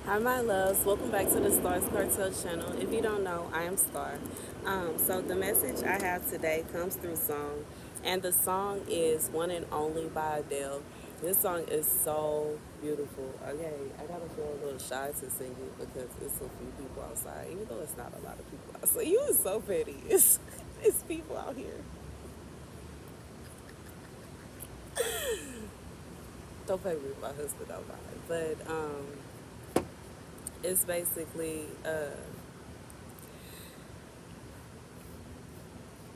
Hi, my loves. Welcome back to the Starscartel channel. If you don't know, I am Star. So the message I have today comes through song, and the song is "One and Only" by Adele. This song is so beautiful. Okay, I gotta feel a little shy to sing it because it's a few people outside, even though it's not a lot of people outside. You is so petty. It's people out here. Don't play with my husband, don't mind. But it's basically.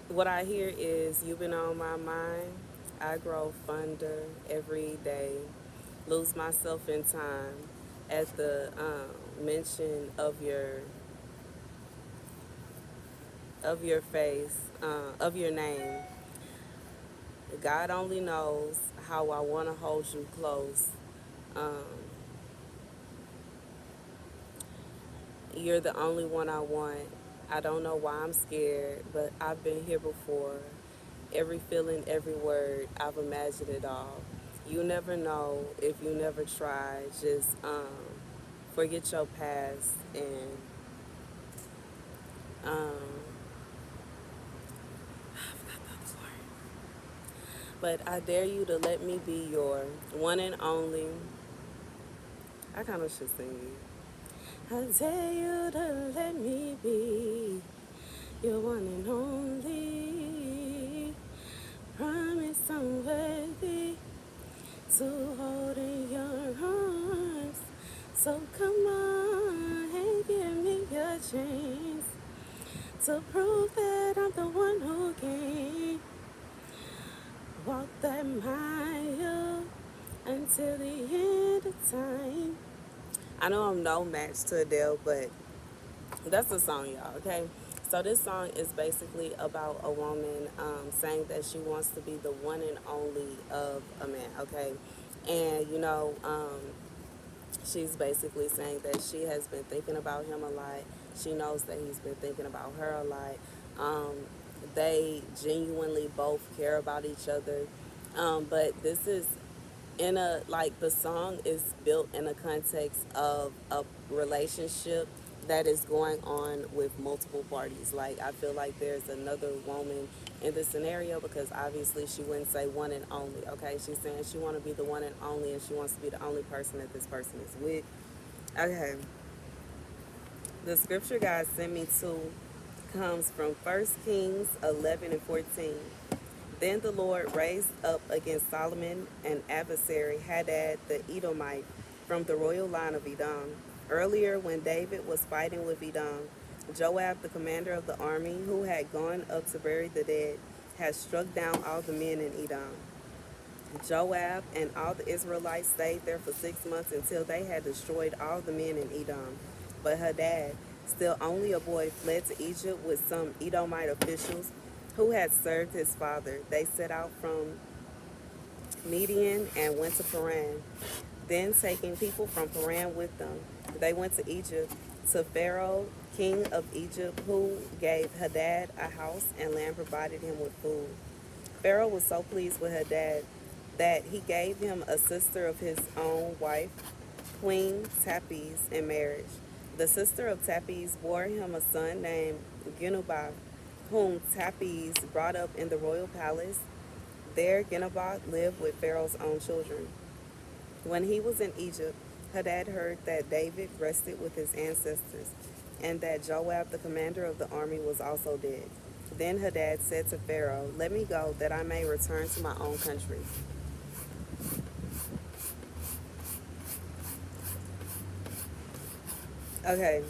What I hear is you've been on my mind. I grow fonder every day, lose myself in time at the mention of your face, of your name. God only knows how I want to hold you close. Um, you're the only one I want. I don't know why I'm scared, but I've been here before. Every feeling, every word, I've imagined it all. You never know if you never try. Just forget your past and um, but I dare you to let me be your one and only. I kind of should sing it. I dare you to let me be your one and only. Promise I'm worthy to hold in your arms. So come on and give me your chance to prove that I'm the one who can walk that mile until the end of time. I know I'm no match to Adele, but that's the song, y'all, okay? So this song is basically about a woman saying that she wants to be the one and only of a man, okay? And, she's basically saying that she has been thinking about him a lot. She knows that he's been thinking about her a lot. Um, they genuinely both care about each other. But this is in a, like, the song is built in a context of a relationship that is going on with multiple parties. Like, I feel like there's another woman in this scenario because obviously she wouldn't say one and only. Okay, she's saying she want to be the one and only, and she wants to be the only person that this person is with. Okay, the scripture God sent me to comes from 1 Kings 11 and 14. Then the Lord raised up against Solomon an adversary, Hadad the Edomite, from the royal line of Edom. Earlier, when David was fighting with Edom, Joab, the commander of the army, who had gone up to bury the dead, had struck down all the men in Edom. Joab and all the Israelites stayed there for 6 months until they had destroyed all the men in Edom. But Hadad, still only a boy, fled to Egypt with some Edomite officials who had served his father. They set out from Midian and went to Paran. Then, taking people from Paran with them, they went to Egypt, to Pharaoh, king of Egypt, who gave Hadad a house and land, provided him with food. Pharaoh was so pleased with Hadad that he gave him a sister of his own wife, Queen Tapes, in marriage. The sister of Tapes bore him a son named Genubath, whom Tapes brought up in the royal palace. There, Genubath lived with Pharaoh's own children. When he was in Egypt, Hadad heard that David rested with his ancestors, and that Joab, the commander of the army, was also dead. Then Hadad said to Pharaoh, "Let me go, that I may return to my own country." Okay,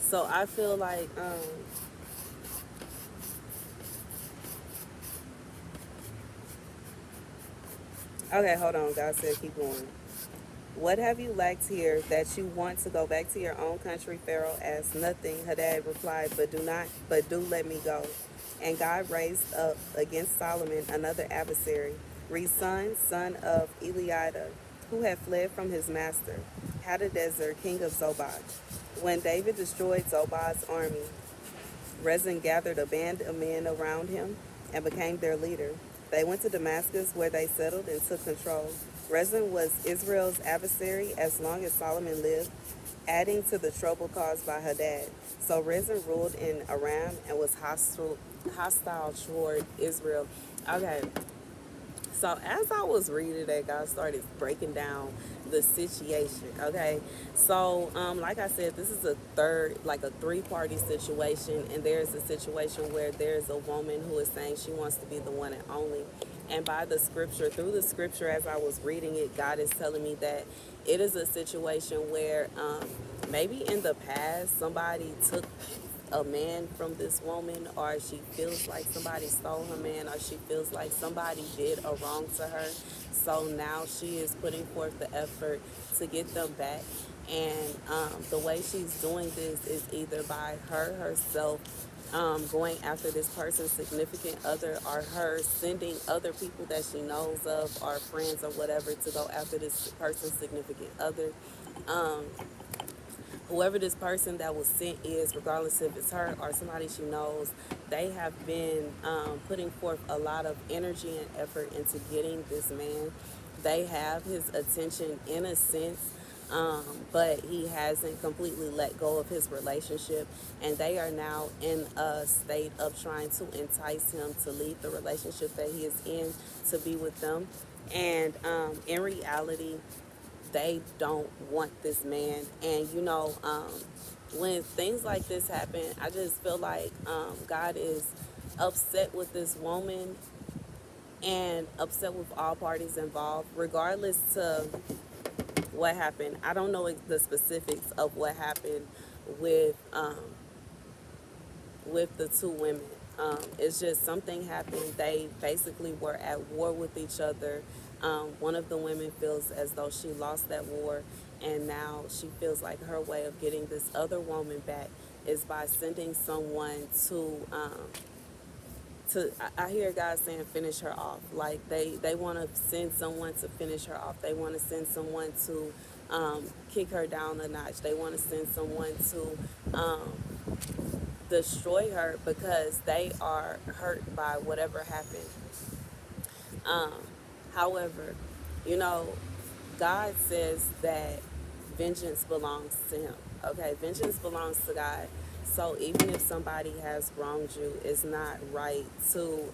so I feel like, okay, hold on, God said keep going. "What have you lacked here that you want to go back to your own country?" Pharaoh asked. "Nothing," Hadad replied, but do let me go." And God raised up against Solomon another adversary, Rezon, son of Eliada, who had fled from his master, Hadadezer, king of Zobah. When David destroyed Zobah's army, Rezin gathered a band of men around him and became their leader. They went to Damascus, where they settled and took control. Rezin was Israel's adversary as long as Solomon lived, adding to the trouble caused by Hadad. So Rezin ruled in Aram and was hostile toward Israel. Okay, so as I was reading that, God started breaking down the situation. Okay, so like I said, this is a like a three-party situation, and there's a situation where there's a woman who is saying she wants to be the one and only. And by the scripture, through the scripture, as I was reading it, God is telling me that it is a situation where maybe in the past somebody took a man from this woman, or she feels like somebody stole her man, or she feels like somebody did a wrong to her. So now she is putting forth the effort to get them back. And the way she's doing this is either by her herself going after this person's significant other, or her sending other people that she knows of, or friends or whatever, to go after this person's significant other. Um, Whoever this person that was sent is, regardless if it's her or somebody she knows, they have been putting forth a lot of energy and effort into getting this man. They have his attention in a sense, but he hasn't completely let go of his relationship, and they are now in a state of trying to entice him to leave the relationship that he is in to be with them. And in reality, they don't want this man. And when things like this happen, I just feel like God is upset with this woman and upset with all parties involved, regardless to what happened. I don't know the specifics of what happened with the two women. It's just something happened. They basically were at war with each other. One of the women feels as though she lost that war, and now she feels like her way of getting this other woman back is by sending someone to. I hear God saying finish her off. Like they want to send someone to finish her off. They want to send someone to kick her down a notch. They want to send someone to destroy her because they are hurt by whatever happened. Um, However, you know, God says that vengeance belongs to Him. Okay, vengeance belongs to God. So even if somebody has wronged you, it's not right to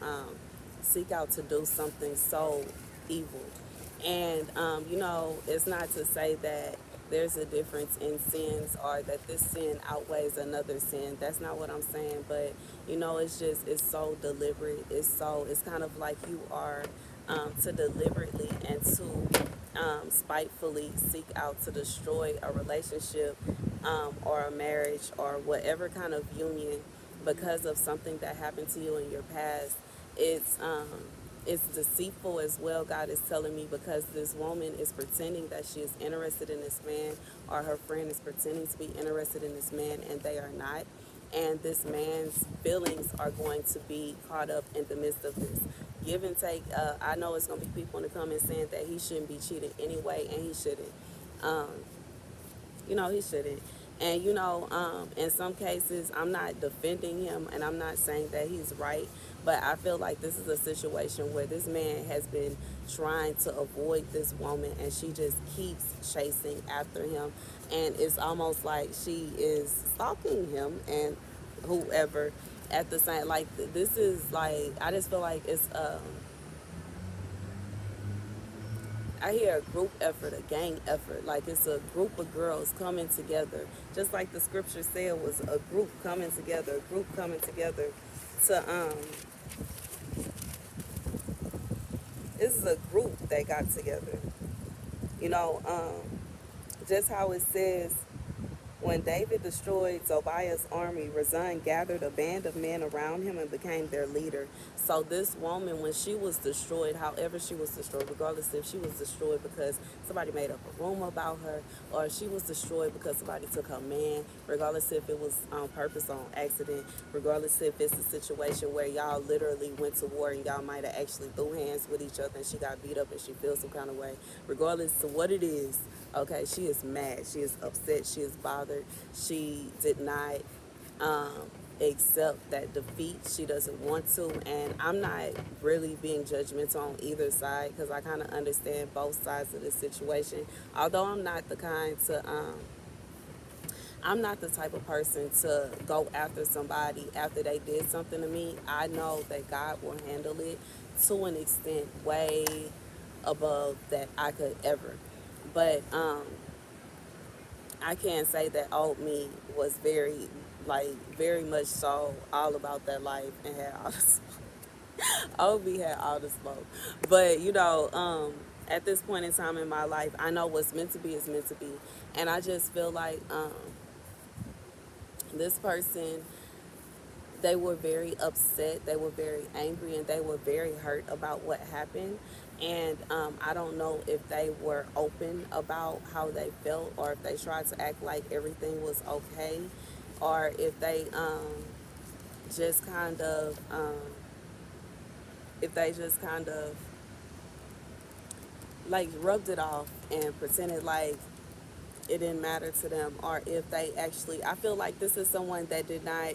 seek out to do something so evil. And it's not to say that there's a difference in sins, or that this sin outweighs another sin. That's not what I'm saying. But it's so deliberate. It's kind of like you are to deliberately and to spitefully seek out to destroy a relationship, or a marriage, or whatever kind of union, because of something that happened to you in your past. It's deceitful as well, God is telling me, because this woman is pretending that she is interested in this man, or her friend is pretending to be interested in this man, and they are not. And this man's feelings are going to be caught up in the midst of this give and take. I know it's going to be people in the comments saying that he shouldn't be cheating anyway, and he shouldn't. Um, he shouldn't. And in some cases, I'm not defending him, and I'm not saying that he's right, but I feel like this is a situation where this man has been trying to avoid this woman, and she just keeps chasing after him, and it's almost like she is stalking him and whoever at the same. Like, this is like, I just feel like it's I hear a group effort, a gang effort. Like, it's a group of girls coming together. Just like the scripture said, was a group coming together, a group coming together to, this is a group that got together. You know, just how it says, when David destroyed Tobiah's army, Rezin gathered a band of men around him and became their leader. So this woman, when she was destroyed, however she was destroyed, regardless if she was destroyed because somebody made up a rumor about her, or she was destroyed because somebody took her man, regardless if it was on purpose or on accident, regardless if it's a situation where y'all literally went to war and y'all might have actually threw hands with each other and she got beat up and she feels some kind of way, regardless to what it is. Okay, she is mad, she is upset, she is bothered, she did not accept that defeat. She doesn't want to. And I'm not really being judgmental on either side because I kind of understand both sides of the situation. Although I'm not the type of person to go after somebody after they did something to me. I know that God will handle it to an extent way above that I could ever. But I can't say that old me was very much so all about that life and had all the old me had all the smoke. But at this point in time in my life, I know what's meant to be is meant to be, and I just feel like this person, they were very upset, they were very angry, and they were very hurt about what happened. And I don't know if they were open about how they felt, or if they tried to act like everything was okay, or if they just kind of like rubbed it off and pretended like it didn't matter to them, or if they actually, I feel like this is someone that did not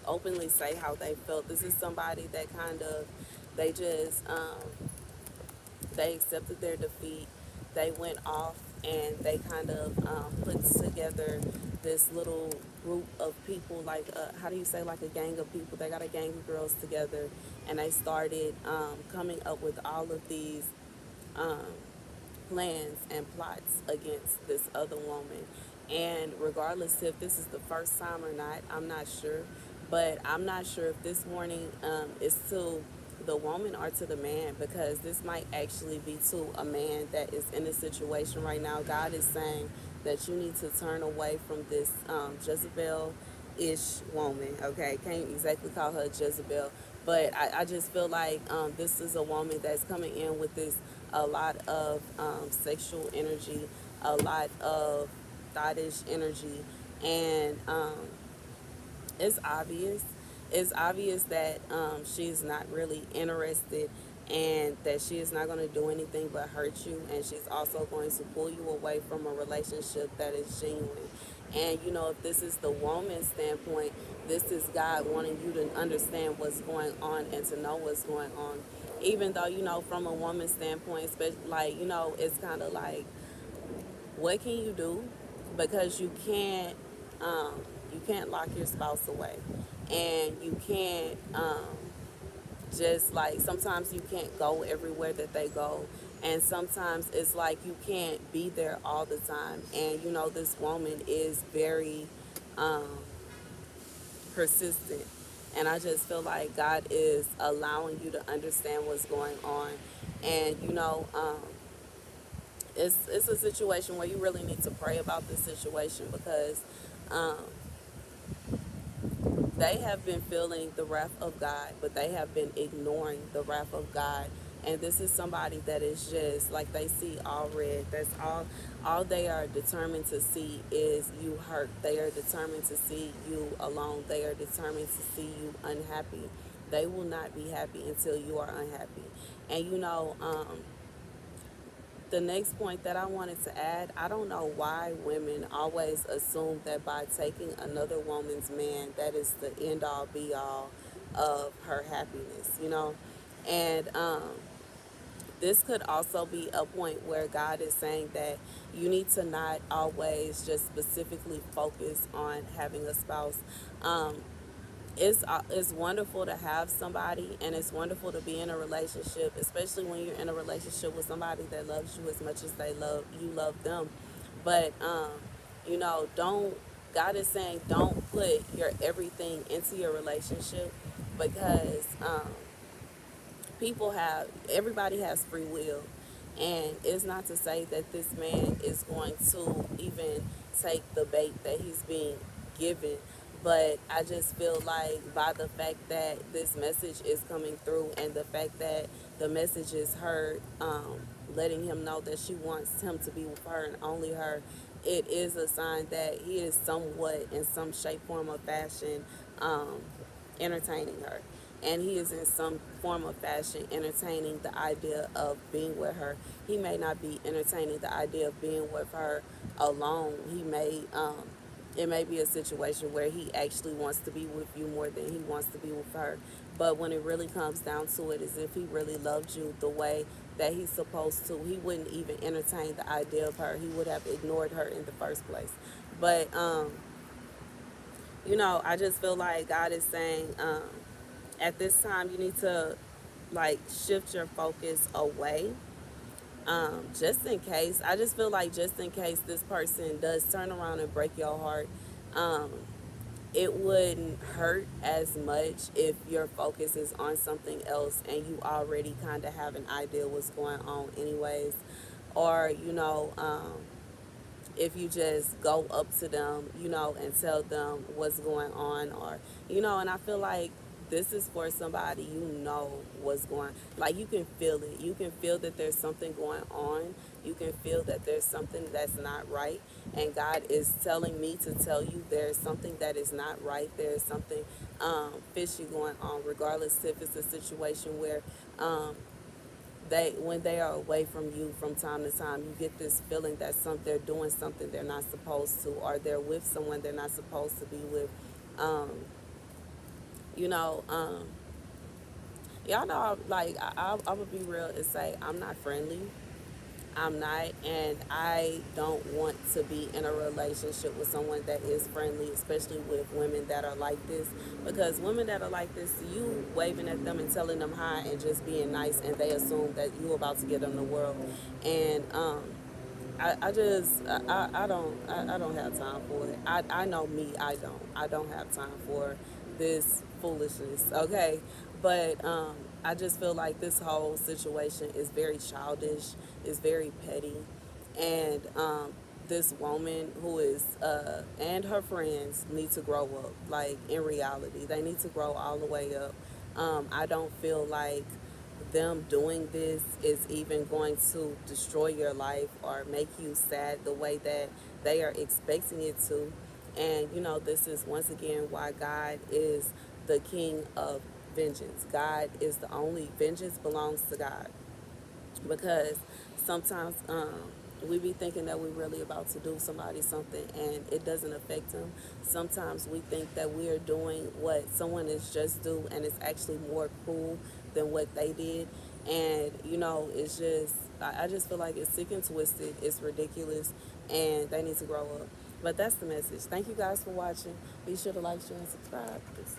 openly say how they felt. This is somebody that kind of, they just they accepted their defeat. They went off and they kind of put together this little group of people, like how do you say, like a gang of people. They got a gang of girls together, and they started coming up with all of these um, plans and plots against this other woman. And regardless if this is the first time or not, I'm not sure. But I'm not sure if this warning is to the woman or to the man, because this might actually be to a man that is in a situation right now. God is saying that you need to turn away from this Jezebel ish woman. Okay, can't exactly call her Jezebel, but I just feel like this is a woman that's coming in with this a lot of sexual energy, a lot of thottish energy, and it's obvious. It's obvious that she's not really interested, and that she is not going to do anything but hurt you, and she's also going to pull you away from a relationship that is genuine. And if this is the woman's standpoint, this is God wanting you to understand what's going on and to know what's going on. Even though, from a woman's standpoint, especially, like, it's kind of like, what can you do? Because um, you can't lock your spouse away, and you can't just like, sometimes you can't go everywhere that they go, and sometimes it's like you can't be there all the time. And this woman is very um, persistent, and I just feel like God is allowing you to understand what's going on. And it's a situation where you really need to pray about this situation, because um, they have been feeling the wrath of God, but they have been ignoring the wrath of God. And this is somebody that is just like, they see all red. That's all they are determined to see is you hurt. They are determined to see you alone. They are determined to see you unhappy. They will not be happy until you are unhappy. And the next point that I wanted to add, I don't know why women always assume that by taking another woman's man, that is the end all be all of her happiness. And this could also be a point where God is saying that you need to not always just specifically focus on having a spouse. Um, it's wonderful to have somebody, and it's wonderful to be in a relationship, especially when you're in a relationship with somebody that loves you as much as love them. But don't, God is saying, don't put your everything into your relationship, because everybody has free will. And it's not to say that this man is going to even take the bait that he's being given, but I just feel like, by the fact that this message is coming through, and the fact that the message is her letting him know that she wants him to be with her and only her, it is a sign that he is somewhat, in some shape, form, or fashion, um, entertaining her. And he is in some form of fashion entertaining the idea of being with her. He may not be entertaining the idea of being with her alone. He may it may be a situation where he actually wants to be with you more than he wants to be with her. But when it really comes down to it, is if he really loved you the way that he's supposed to, he wouldn't even entertain the idea of her. He would have ignored her in the first place. But I just feel like God is saying, at this time, you need to like shift your focus away. Just in case, I just feel like just in case this person does turn around and break your heart, um, it wouldn't hurt as much if your focus is on something else and you already kind of have an idea what's going on, anyways. Or, if you just go up to them, and tell them what's going on, or, and I feel like this is for somebody, what's going, like, you can feel it. You can feel that there's something going on. You can feel that there's something that's not right. And God is telling me to tell you there's something that is not right. There's something fishy going on, regardless if it's a situation where they when they are away from you from time to time, you get this feeling that they're doing something they're not supposed to, or they're with someone they're not supposed to be with. um, you know um, y'all know, like, I would be real and say I'm not friendly. I'm not, and I don't want to be in a relationship with someone that is friendly, especially with women that are like this. Because women that are like this, you waving at them and telling them hi and just being nice, and they assume that you're about to give them the world. And I just I don't have time for it. I know me. I don't have time for this foolishness. Okay, but I just feel like this whole situation is very childish. Is very petty, and this woman who is and her friends need to grow up. Like, in reality, they need to grow all the way up. I don't feel like them doing this is even going to destroy your life or make you sad the way that they are expecting it to. And this is once again why God is the king of vengeance. God is the only, vengeance belongs to God. Because sometimes we be thinking that we're really about to do somebody something and it doesn't affect them. Sometimes we think that we are doing what someone is just do, and it's actually more cruel than what they did. And it's just, I just feel like it's sick and twisted. It's ridiculous, and they need to grow up. But that's the message. Thank you guys for watching. Be sure to like, share, and subscribe. Peace.